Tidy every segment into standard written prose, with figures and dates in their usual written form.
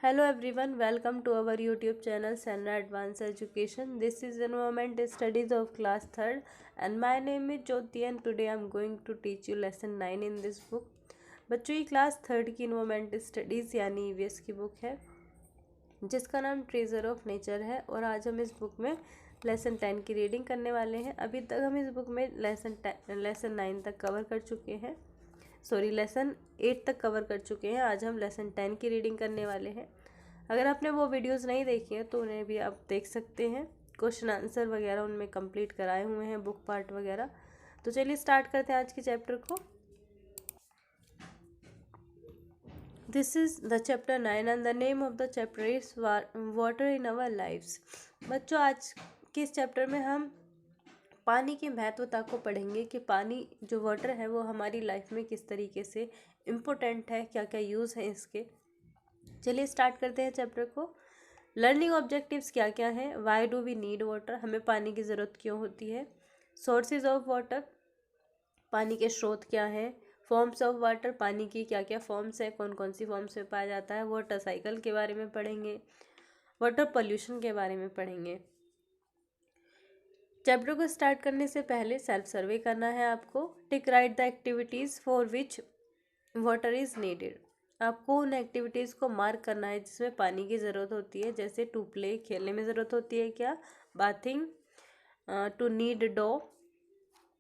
Hello everyone, welcome to our YouTube channel Senra Advanced Education. This is Environment Studies of class 3rd and my name is Jyoti and today I am going to teach you lesson 9 in this book. बच्चों ये class 3rd की environment studies यानी EVS की book है जिसका नाम treasure of nature है और आज हम इस बुक में लेसन 10 की रीडिंग करने वाले हैं। अभी तक हम इस बुक में लेसन 9 तक कवर कर चुके हैं, लेसन 8 तक कवर कर चुके हैं। आज हम लेसन 10 की रीडिंग करने वाले हैं। अगर आपने वो वीडियोस नहीं देखी हैं तो उन्हें भी आप देख सकते हैं। क्वेश्चन आंसर वगैरह उनमें कंप्लीट कराए हुए हैं, बुक पार्ट वगैरह। तो चलिए स्टार्ट करते हैं आज के चैप्टर को। This is the chapter 9 and the name of the chapter is water in our lives. बच्चों आज के इस चैप्टर में हम पानी की महत्वता को पढ़ेंगे कि पानी जो वाटर है वो हमारी लाइफ में किस तरीके से इम्पोर्टेंट है, क्या क्या यूज़ है इसके। चलिए स्टार्ट करते हैं चैप्टर को। लर्निंग ऑब्जेक्टिव्स क्या क्या हैं। Why do we need water, हमें पानी की ज़रूरत क्यों होती है। सोर्सेज ऑफ वाटर, पानी के स्रोत क्या हैं। फॉर्म्स ऑफ वाटर, पानी की क्या क्या फॉर्म्स है, कौन कौन सी फॉर्म्स में पाया जाता है। वाटर साइकिल के बारे में पढ़ेंगे। वाटर पोल्यूशन के बारे में पढ़ेंगे। चैप्टर को स्टार्ट करने से पहले सेल्फ सर्वे करना है आपको। टिक right the activities for which water is needed, आपको उन एक्टिविटीज़ को मार्क करना है जिसमें पानी की ज़रूरत होती है। जैसे टू प्ले, खेलने में ज़रूरत होती है क्या। बाथिंग, टू नीड डो,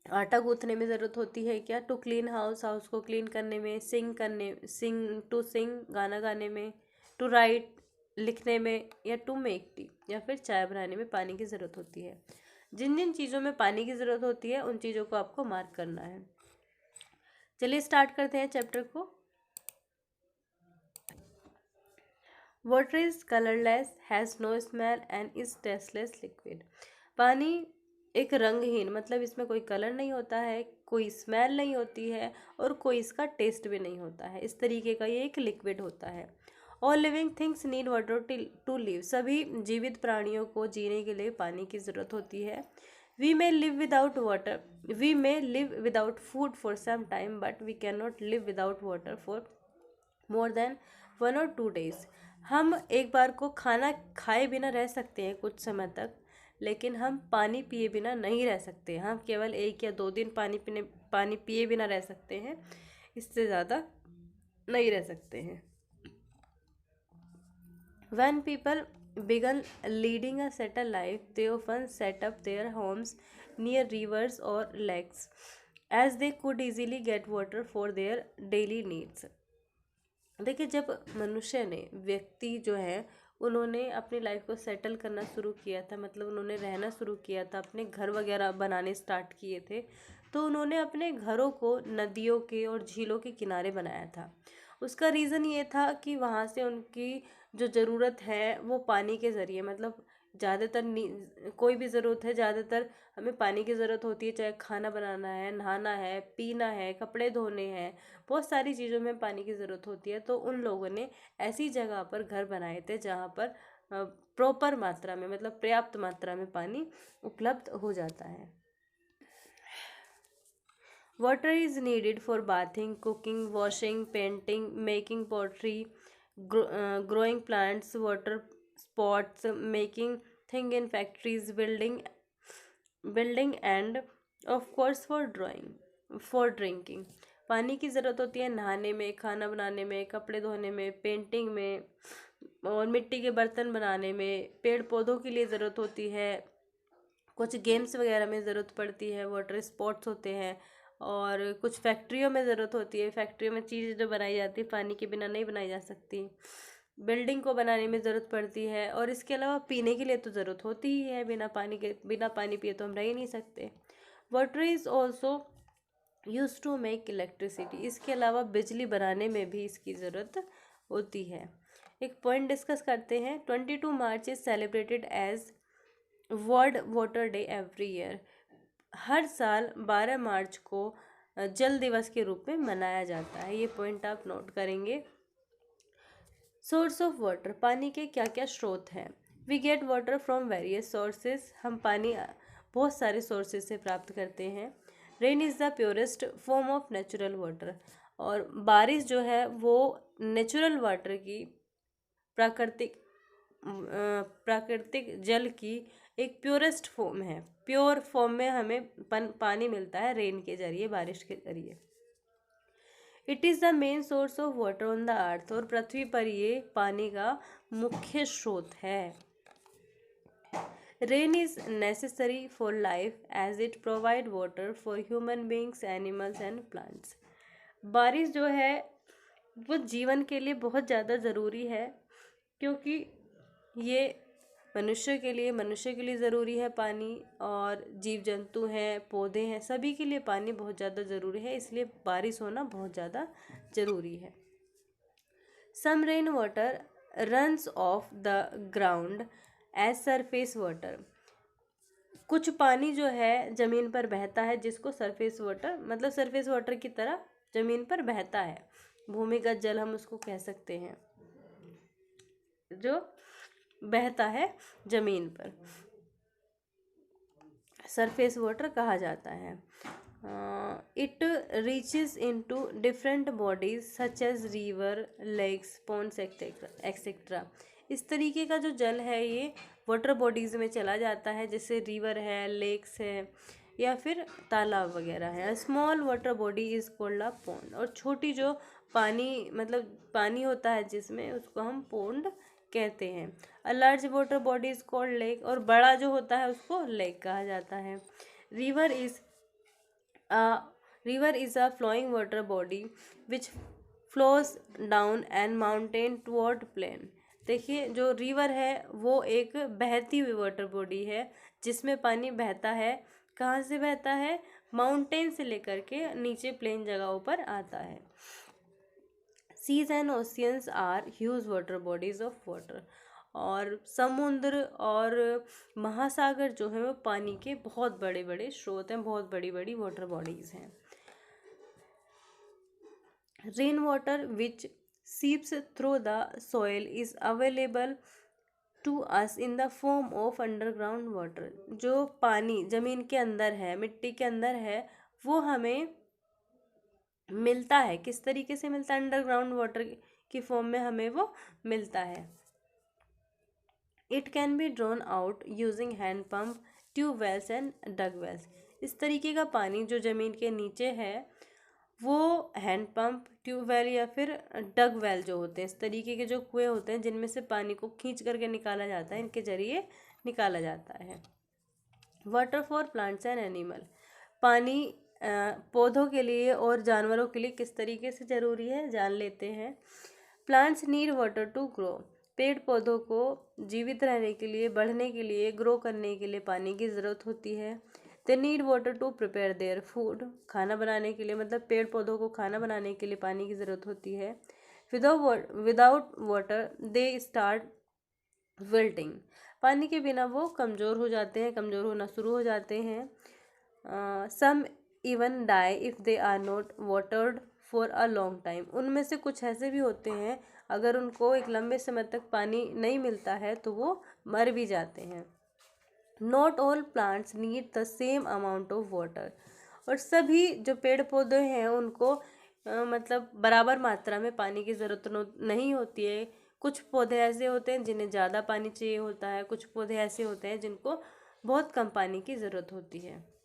आटा गूँथने में ज़रूरत होती है क्या। टू क्लीन हाउस, हाउस को क्लीन करने में। टू सिंग, गाना गाने में। टू राइट, लिखने में। या टू मेक टी, या फिर चाय बनाने में पानी की ज़रूरत होती है। जिन जिन चीज़ों में पानी की ज़रूरत होती है उन चीज़ों को आपको मार्क करना है। चलिए स्टार्ट करते हैं चैप्टर को। Water is colourless, has no smell and is tasteless liquid. पानी एक रंगहीन, मतलब इसमें कोई कलर नहीं होता है, कोई स्मेल नहीं होती है और कोई इसका टेस्ट भी नहीं होता है। इस तरीके का ये एक लिक्विड होता है। All living things need water to live, सभी जीवित प्राणियों को जीने के लिए पानी की ज़रूरत होती है। We may live without water, we may live without food for some time but we can not live without water for more than 1 or 2 days। हम एक बार को खाना खाए बिना रह सकते हैं कुछ समय तक, लेकिन हम पानी पिए बिना नहीं रह सकते। हम केवल 1 या 2 दिन पानी पिए बिना रह सकते हैं, इससे ज़्यादा नहीं रह सकते हैं। When people began leading a settled life, they often set up their homes near rivers or lakes, as they could easily get water for their daily needs। देखिए, जब मनुष्य ने, व्यक्ति जो है, उन्होंने अपनी लाइफ को सेटल करना शुरू किया था, मतलब उन्होंने रहना शुरू किया था, अपने घर वगैरह बनाने स्टार्ट किए थे, तो उन्होंने अपने घरों को नदियों के और झीलों के किनारे बनाया था। उसका रीज़न ये था कि वहाँ से उनकी जो ज़रूरत है वो पानी के ज़रिए, मतलब ज़्यादातर कोई भी ज़रूरत है, ज़्यादातर हमें पानी की ज़रूरत होती है, चाहे खाना बनाना है, नहाना है, पीना है, कपड़े धोने हैं, बहुत सारी चीज़ों में पानी की ज़रूरत होती है। तो उन लोगों ने ऐसी जगह पर घर बनाए थे जहाँ पर प्रॉपर मात्रा में, मतलब पर्याप्त मात्रा में पानी उपलब्ध हो जाता है। Water is needed for bathing, cooking, washing, painting, making pottery, growing plants, water spots, making thing in factories, building end of course for drinking. पानी की ज़रूरत होती है नहाने में, खाना बनाने में, कपड़े धोने में, पेंटिंग में और मिट्टी के बर्तन बनाने में। पेड़ पौधों के लिए ज़रूरत होती है, कुछ गेम्स वगैरह में ज़रूरत पड़ती है, वाटर स्पोर्ट्स होते हैं, और कुछ फैक्ट्रियों में ज़रूरत होती है। फैक्ट्रियों में चीज़ जो बनाई जाती है पानी के बिना नहीं बनाई जा सकती। बिल्डिंग को बनाने में ज़रूरत पड़ती है, और इसके अलावा पीने के लिए तो ज़रूरत होती ही है। बिना पानी पिए तो हम रह ही नहीं सकते। Water is also use to make electricity, इसके अलावा बिजली बनाने में भी इसकी ज़रूरत होती है। एक पॉइंट डिस्कस करते हैं। 22 March is celebrated as world water day every year. हर साल 12 मार्च को जल दिवस के रूप में मनाया जाता है। ये पॉइंट आप नोट करेंगे। सोर्स ऑफ वाटर, पानी के क्या क्या स्रोत हैं। We get water from various sources, हम पानी बहुत सारे सोर्सेज से प्राप्त करते हैं। Rain is the purest form of natural water, और बारिश जो है वो नेचुरल वाटर की प्राकृतिक प्राकृतिक जल की एक प्योरेस्ट फॉर्म है। प्योर फॉर्म में हमें पानी मिलता है रेन के जरिए, बारिश के जरिए। It is the main source of water on the earth, और पृथ्वी पर ये पानी का मुख्य स्रोत है। Rain is necessary for life as it provide water for human beings, animals and plants. बारिश जो है वो जीवन के लिए बहुत ज़्यादा ज़रूरी है, क्योंकि ये मनुष्य के लिए ज़रूरी है पानी, और जीव जंतु हैं, पौधे हैं, सभी के लिए पानी बहुत ज़्यादा ज़रूरी है, इसलिए बारिश होना बहुत ज़्यादा ज़रूरी है। Some rain water runs off the ground as surface water. कुछ पानी जो है ज़मीन पर बहता है, जिसको सरफेस वाटर, मतलब सरफेस वाटर की तरह ज़मीन पर बहता है। भूमिगत जल हम उसको कह सकते हैं, जो बहता है ज़मीन पर, सरफेस वाटर कहा जाता है। It reaches into different bodies such as river, lakes, ponds etcetera. इस तरीके का जो जल है ये वाटर बॉडीज़ में चला जाता है, जैसे रिवर है, लेक्स है, या फिर तालाब वगैरह है। Small water body is called a pond, और छोटी जो पानी, मतलब पानी होता है जिसमें, उसको हम पॉन्ड कहते हैं। A large water body is called lake, और बड़ा जो होता है उसको लेक कहा जाता है। River is a flowing water body which flows down and mountain toward plain. देखिए, जो रिवर है वो एक बहती हुई वाटर बॉडी है, जिसमें पानी बहता है। कहाँ से बहता है? माउंटेन से लेकर के नीचे प्लेन जगहों पर आता है। Seas and oceans are huge water bodies of water, और समुद्र और महासागर जो है वो पानी के बहुत बड़े बड़े स्रोत हैं, बहुत बड़ी बड़ी वाटर बॉडीज हैं। Rain water which seeps through the soil is available to us in the form of underground water. जो पानी जमीन के अंदर है, मिट्टी के अंदर है, वो हमें मिलता है। किस तरीके से मिलता है? अंडरग्राउंड वाटर की फॉर्म में हमें वो मिलता है। It can be drawn out using hand pump, tubewells and dug wells. इस तरीके का पानी जो ज़मीन के नीचे है वो हैंड पंप, ट्यूबवेल या फिर डग वेल जो होते हैं, इस तरीके के जो कुएं होते हैं जिनमें से पानी को खींच करके निकाला जाता है, इनके जरिए निकाला जाता है। Water for plants and animal. पानी पौधों के लिए और जानवरों के लिए किस तरीके से ज़रूरी है, जान लेते हैं। Plants need water to grow. पेड़ पौधों को जीवित रहने के लिए, बढ़ने के लिए, ग्रो करने के लिए पानी की ज़रूरत होती है। They need water to prepare their food. खाना बनाने के लिए, मतलब पेड़ पौधों को खाना बनाने के लिए पानी की ज़रूरत होती है। Without water they start wilting. पानी के बिना वो कमज़ोर हो जाते हैं, कमज़ोर होना शुरू हो जाते हैं। Some even die if they are not watered for a long time. उनमें से कुछ ऐसे भी होते हैं, अगर उनको एक लंबे समय तक पानी नहीं मिलता है तो वो मर भी जाते हैं। Not all plants need the same amount of water. और सभी जो पेड़ पौधे हैं उनको मतलब बराबर मात्रा में पानी की ज़रूरत नहीं होती है। कुछ पौधे ऐसे होते हैं जिन्हें ज़्यादा पानी चाहिए होता है, कुछ पौधे ऐसे होते हैं जिनको बहुत कम पानी की ज़रूरत होती है।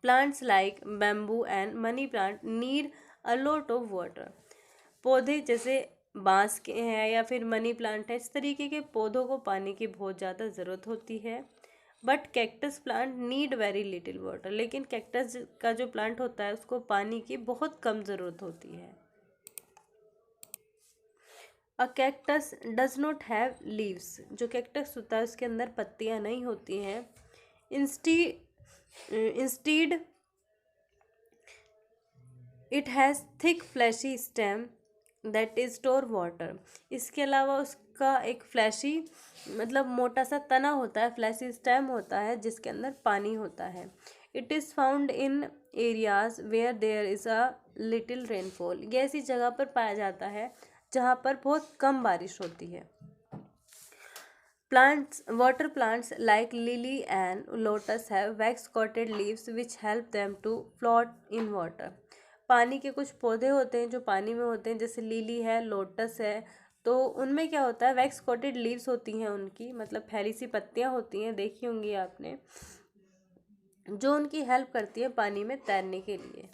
Plants like bamboo and money plant need a lot of water. पौधे जैसे बांस के हैं या फिर मनी प्लांट है, इस तरीके के पौधों को पानी की बहुत ज़्यादा ज़रूरत होती है। But cactus plant need very little water. लेकिन कैक्टस का जो प्लांट होता है उसको पानी की बहुत कम ज़रूरत होती है। अ cactus does not have leaves. जो कैक्टस होता है उसके अंदर पत्तियां नहीं होती हैं। Instead it has thick fleshy stem that is store water. इसके अलावा उसका एक फ्लैशी, मतलब मोटा सा तना होता है, फ्लैशी स्टेम होता है जिसके अंदर पानी होता है। It is found in areas where there is a little rainfall. ये ऐसी जगह पर पाया जाता है जहाँ पर बहुत कम बारिश होती है। Plants, water plants like lily and lotus have wax-coated leaves which help them to float in water. पानी के कुछ पौधे होते हैं जो पानी में होते हैं, जैसे लिली है, लोटस है, तो उनमें क्या होता है, वैक्स कोटेड लीव्स होती हैं उनकी, मतलब फैली सी पत्तियां होती हैं, देखी होंगी आपने, जो उनकी हेल्प करती है पानी में तैरने के लिए।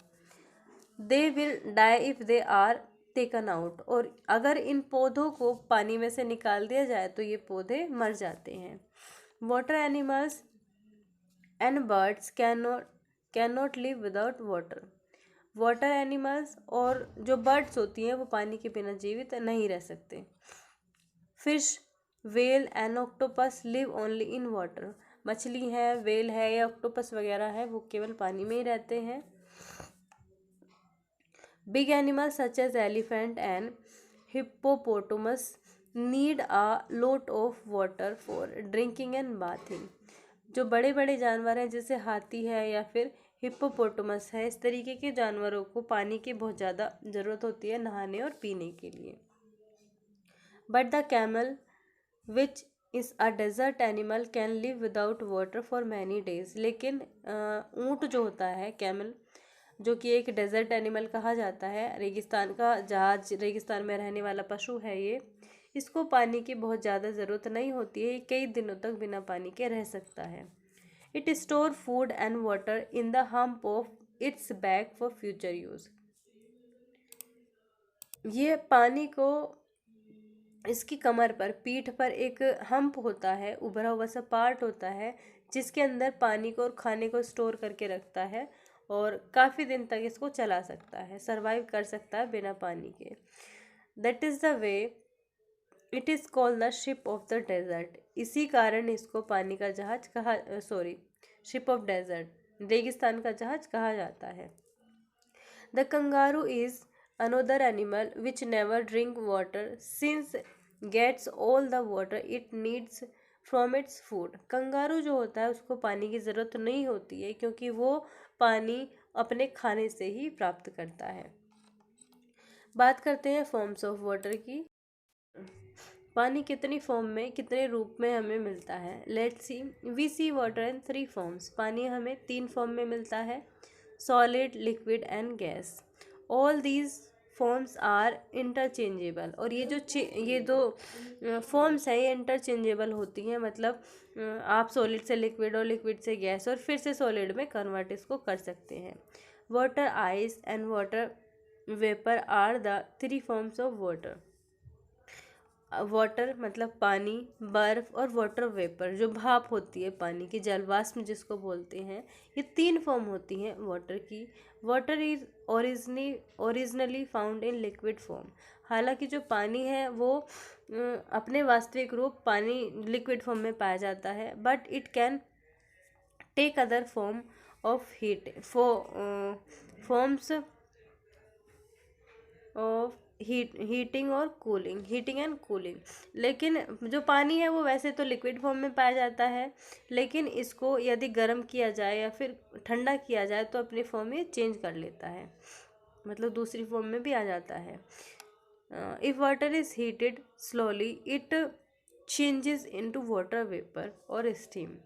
They will die if they are taken out, और अगर इन पौधों को पानी में से निकाल दिया जाए तो ये पौधे मर जाते हैं। Water animals and birds can not live without water. Water animals और जो बर्ड्स होती हैं वो पानी के बिना जीवित नहीं रह सकते। Fish, well and octopus live only in water. मछली है, वेल है या ऑक्टोपस वगैरह है, वो केवल पानी में ही रहते हैं। Big animals such as elephant and hippopotamus need a lot of water for drinking and bathing. जो बड़े बड़े जानवर हैं जैसे हाथी है या फिर हिप्पोपोटामस है, इस तरीके के जानवरों को पानी की बहुत ज़्यादा ज़रूरत होती है नहाने और पीने के लिए। But the camel which is a desert animal can live without water for many days. लेकिन ऊँट जो होता है, कैमल, जो कि एक डेजर्ट एनिमल कहा जाता है, रेगिस्तान का जहाज, रेगिस्तान में रहने वाला पशु है ये, इसको पानी की बहुत ज़्यादा ज़रूरत नहीं होती है, ये कई दिनों तक बिना पानी के रह सकता है। It store food and water in the hump of its back for future use. ये पानी को इसकी कमर पर, पीठ पर एक हम्प होता है, उभरा हुआ सा पार्ट होता है, जिसके अंदर पानी को और खाने को स्टोर करके रखता है और काफ़ी दिन तक इसको चला सकता है, सरवाइव कर सकता है बिना पानी के। That is the way it is called the ship of the desert. इसी कारण इसको पानी का जहाज कहा, शिप ऑफ डेजर्ट, रेगिस्तान का जहाज कहा जाता है। The kangaroo is another animal which never drink water since gets all the water it needs from its food। Kangaroo जो होता है उसको पानी की ज़रूरत नहीं होती है क्योंकि वो पानी अपने खाने से ही प्राप्त करता है। बात करते हैं फॉर्म्स ऑफ वाटर की। पानी कितनी फॉर्म में, कितने रूप में हमें मिलता है। Let's see, we see water in 3 forms. पानी हमें 3 फॉर्म में मिलता है, solid, liquid and gas. All these forms are interchangeable. और ये दो फॉर्म्स हैं ये इंटरचेंजेबल होती हैं, मतलब आप सॉलिड से लिक्विड और लिक्विड से गैस और फिर से सॉलिड में कन्वर्ट इसको कर सकते हैं। Water, ice and water vapour are the 3 forms of water. Water मतलब पानी, बर्फ और वाटर वेपर जो भाप होती है पानी की, जलवाष्प जिसको बोलते हैं, ये 3 फॉर्म होती हैं वाटर की। Water is originally found in liquid form. हालांकि जो पानी है वो अपने वास्तविक रूप पानी लिक्विड फॉर्म में पाया जाता है, but it can take other form of forms of heating और कूलिंग, हीटिंग एंड कूलिंग। लेकिन जो पानी है वो वैसे तो लिक्विड फॉर्म में पाया जाता है, लेकिन इसको यदि गर्म किया जाए या फिर ठंडा किया जाए तो अपनी फॉर्म में चेंज कर लेता है, मतलब दूसरी फॉर्म में भी आ जाता है। If water is heated slowly it changes into water vapour और स्टीम।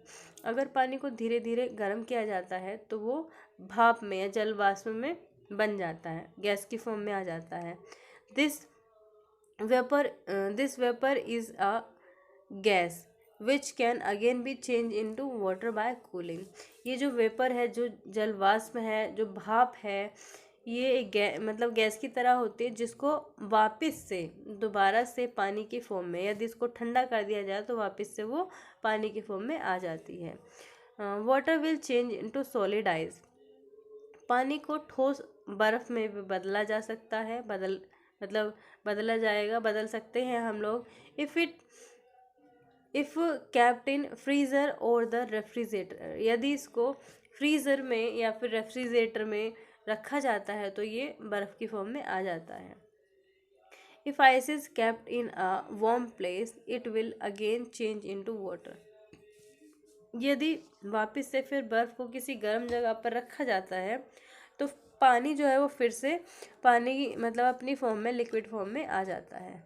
अगर पानी को धीरे धीरे गर्म किया जाता है तो वो भाप में या जल वाष्प में बन जाता है, गैस की फॉर्म में आ जाता है। This vapour is a gas which can again B change into water bye cooling. ये जो वेपर है, जो जल वाष्प है, जो भाप है, ये एक मतलब गैस की तरह होती है, जिसको वापस से दोबारा से पानी की फॉर्म में, यदि इसको ठंडा कर दिया जाए तो वापस से वो पानी की फॉर्म में आ जाती है। Water will change into solid ice. पानी को ठोस बर्फ में भी बदला जा सकता है, बदला जाएगा, बदल सकते हैं हम लोग। इफ़ कैप्ट इन फ्रीज़र और द रेफ्रिजरेटर। यदि इसको फ्रीज़र में या फिर रेफ्रिजरेटर में रखा जाता है तो ये बर्फ़ की फॉर्म में आ जाता है। If ice is kept in a warm place it will again change into water. यदि वापस से फिर बर्फ़ को किसी गर्म जगह पर रखा जाता है तो पानी जो है वो फिर से पानी मतलब अपनी फॉर्म में, लिक्विड फॉर्म में आ जाता है।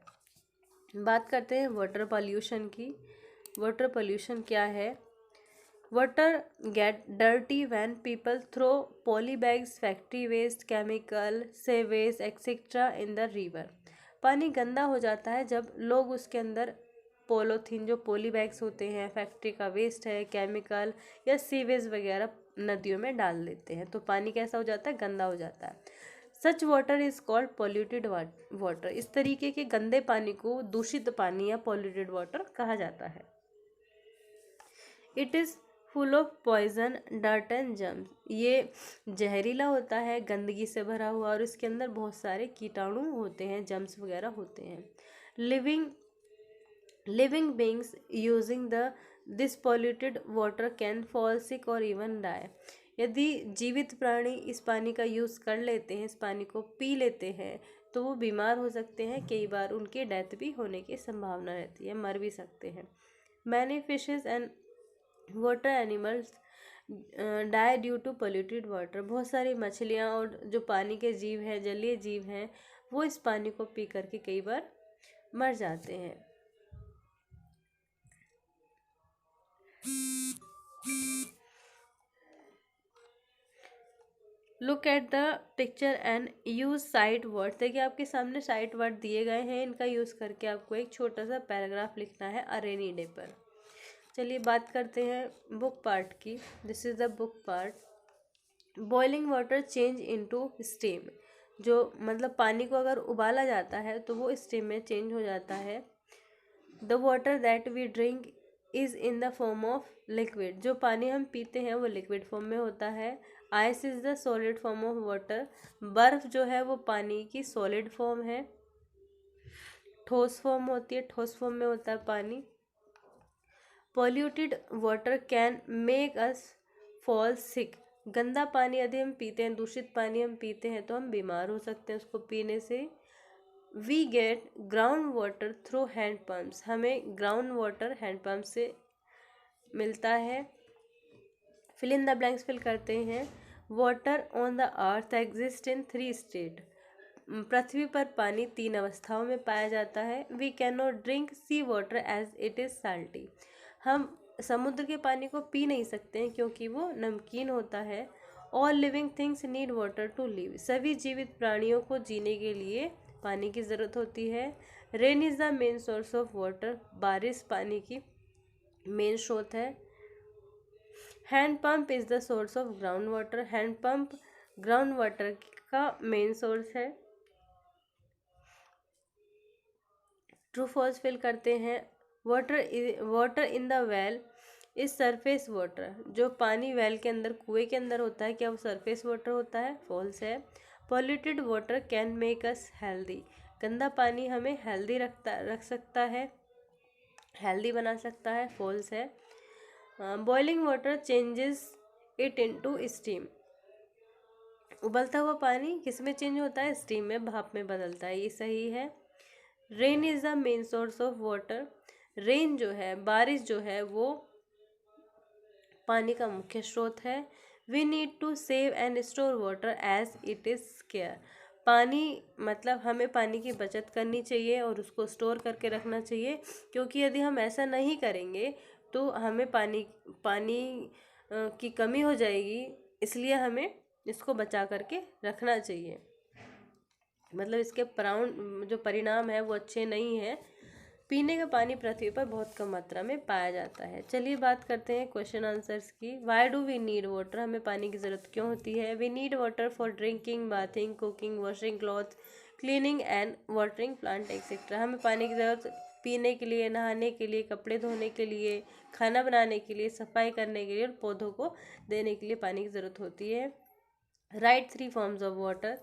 बात करते हैं वाटर पॉल्यूशन की। वाटर पॉल्यूशन क्या है? Water get dirty when people throw poly bags, factory waste, chemical, sewage etcetera in the river. पानी गंदा हो जाता है जब लोग उसके अंदर पॉलीथीन, जो पॉली बैग्स होते हैं, फैक्ट्री का वेस्ट है, केमिकल या सीवेज वगैरह नदियों में डाल देते हैं, तो पानी कैसा हो जाता है, गंदा हो जाता है। सच water is called polluted water. इस तरीके के गंदे पानी को दूषित पानी या पॉल्यूटेड वाटर कहा जाता है। It is full of poison, dirt and germs. ये जहरीला होता है, गंदगी से भरा हुआ, और इसके अंदर बहुत सारे कीटाणु होते हैं, जर्म्स वगैरह होते हैं। Living beings using the this polluted water can fall sick और इवन डाई। यदि जीवित प्राणी इस पानी का यूज़ कर लेते हैं, इस पानी को पी लेते हैं, तो वो बीमार हो सकते हैं, कई बार उनकी डेथ भी होने की संभावना रहती है, मर भी सकते हैं। Many fishes and water animals die due to polluted water. बहुत सारी मछलियाँ और जो पानी के जीव हैं, जलीय जीव हैं, वो इस पानी को पी करके कई बार मर जाते हैं। Look at the picture and use site word. देखिए आपके सामने साइट वर्ड दिए गए हैं, इनका यूज़ करके आपको एक छोटा सा पैराग्राफ लिखना है अ रेनी डे पर। चलिए बात करते हैं बुक पार्ट की। This is the book part. Boiling water change into steam. जो मतलब पानी को अगर उबाला जाता है तो वो स्टीम में चेंज हो जाता है। The water that we drink is in the form of liquid. जो पानी हम पीते हैं वो लिक्विड फॉर्म में होता है। Ice is the solid form of water. बर्फ़ जो है वो पानी की सॉलिड फॉर्म है, ठोस फॉर्म होती है, ठोस फॉर्म में होता है पानी। Polluted water can make us fall sick. गंदा पानी यदि हम पीते हैं, दूषित पानी हम पीते हैं, तो हम बीमार हो सकते हैं उसको पीने से। We get ground water through hand pumps. हमें ग्राउंड वाटर हैंड पम्प से मिलता है। Fill in the blanks fill करते हैं। Water on the earth exist in 3 state. पृथ्वी पर पानी 3 अवस्थाओं में पाया जाता है। We can not drink sea water as it is salty. हम समुद्र के पानी को पी नहीं सकते हैं क्योंकि वो नमकीन होता है। All living things need water to live. सभी जीवित प्राणियों को जीने के लिए पानी की ज़रूरत होती है। Rain is the main source of water. बारिश पानी की मेन स्रोत है। Hand pump is the source of ground water. Hand pump ground water का मेन सोर्स है। ट्रू फॉल्स फिल करते हैं। Water in the well is surface water. जो पानी वेल के अंदर, कुएं के अंदर होता है, क्या वो सरफेस वाटर होता है? फॉल्स है। Polluted water can make us healthy. गंदा पानी हमें हेल्दी रख सकता है, हेल्दी बना सकता है। फॉल्स है। Boiling water changes it into steam. उबलता हुआ पानी किस में चेंज होता है? स्टीम में, भाप में बदलता है। ये सही है। Rain is the main source of water. Rain जो है, बारिश जो है, वो पानी का मुख्य स्रोत है। We need to save and store water as it is scarce. पानी मतलब हमें पानी की बचत करनी चाहिए और उसको स्टोर करके रखना चाहिए, क्योंकि यदि हम ऐसा नहीं करेंगे तो हमें पानी की कमी हो जाएगी। इसलिए हमें इसको बचा करके रखना चाहिए। मतलब इसके जो परिणाम है वो अच्छे नहीं हैं। पीने का पानी पृथ्वी पर बहुत कम मात्रा में पाया जाता है। चलिए बात करते हैं क्वेश्चन आंसर्स की। Why do we need water? हमें पानी की ज़रूरत क्यों होती है? We need water for drinking, bathing, cooking, washing cloth, cleaning and watering plant etcetera. हमें पानी की ज़रूरत पीने के लिए, नहाने के लिए, कपड़े धोने के लिए, खाना बनाने के लिए, सफाई करने के लिए और पौधों को देने के लिए पानी की ज़रूरत होती है। Write 3 forms of water.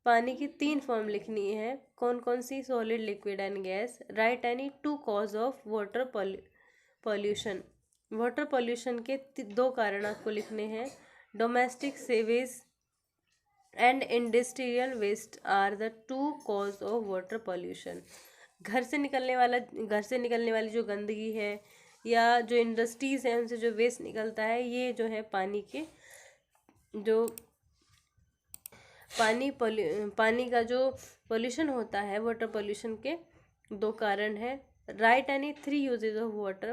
पानी की 3 फॉर्म लिखनी है। कौन कौन सी? Solid, liquid and gas. Write any 2 cause of water pollution. Water pollution के 2 कारण आपको लिखने हैं। Domestic sewage and industrial waste are the 2 cause of water pollution. घर से निकलने वाली जो गंदगी है या जो इंडस्ट्रीज़ हैं उनसे जो वेस्ट निकलता है, ये जो है पानी के जो पानी का जो पोल्यूशन होता है, वाटर पोल्यूशन के 2 कारण है। Write any 3 uses of water.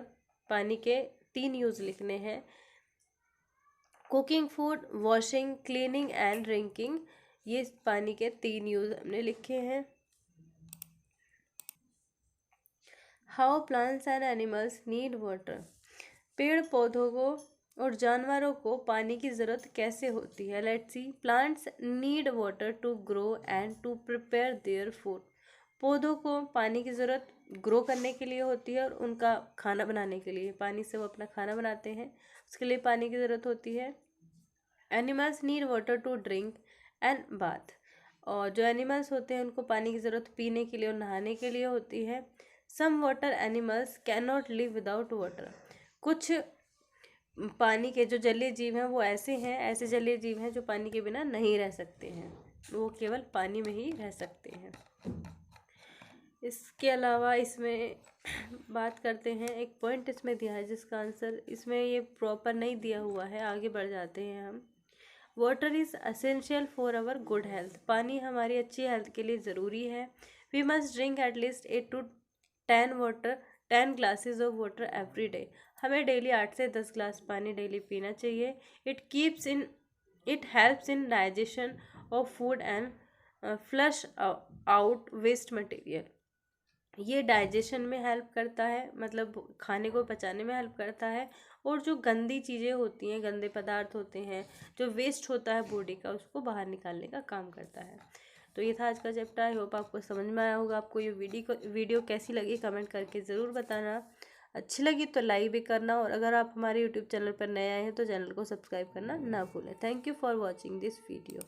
पानी के 3 यूज लिखने हैं। Cooking, food, washing, cleaning and drinking. ये पानी के 3 यूज हमने लिखे हैं। How plants and animals need water. पेड़ पौधों को और जानवरों को पानी की ज़रूरत कैसे होती है। Let's see. Plants need water to grow and to prepare their food. पौधों को पानी की ज़रूरत ग्रो करने के लिए होती है और उनका खाना बनाने के लिए, पानी से वो अपना खाना बनाते हैं, उसके लिए पानी की ज़रूरत होती है। Animals need water to drink and bath. और जो एनिमल्स होते हैं उनको पानी की ज़रूरत पीने के लिए और नहाने के लिए होती है। Some water animals can not live without water. कुछ पानी के जो जलीय जीव हैं वो ऐसे जलीय जीव हैं जो पानी के बिना नहीं रह सकते हैं, वो केवल पानी में ही रह सकते हैं। इसके अलावा इसमें बात करते हैं, एक पॉइंट इसमें दिया है जिसका आंसर इसमें ये प्रॉपर नहीं दिया हुआ है, आगे बढ़ जाते हैं हम। Water is essential for our good health. पानी हमारी अच्छी हेल्थ के लिए ज़रूरी है। We must drink at least 8 to 10 glasses of water every day. हमें डेली 8 से 10 ग्लास पानी डेली पीना चाहिए। It helps in digestion of food and flush out waste material. ये डाइजेशन में हेल्प करता है, मतलब खाने को पचाने में हेल्प करता है, और जो गंदी चीज़ें होती हैं, गंदे पदार्थ होते हैं, जो वेस्ट होता है बॉडी का, उसको बाहर निकालने का काम करता है। तो ये था आज का चैप्टर। आई होप आपको समझ में आया होगा। आपको ये वीडियो कैसी लगी कमेंट करके ज़रूर बताना। अच्छी लगी तो लाइक भी करना, और अगर आप हमारे यूट्यूब चैनल पर नए आए हैं तो चैनल को सब्सक्राइब करना ना भूलें। Thank you for watching this video.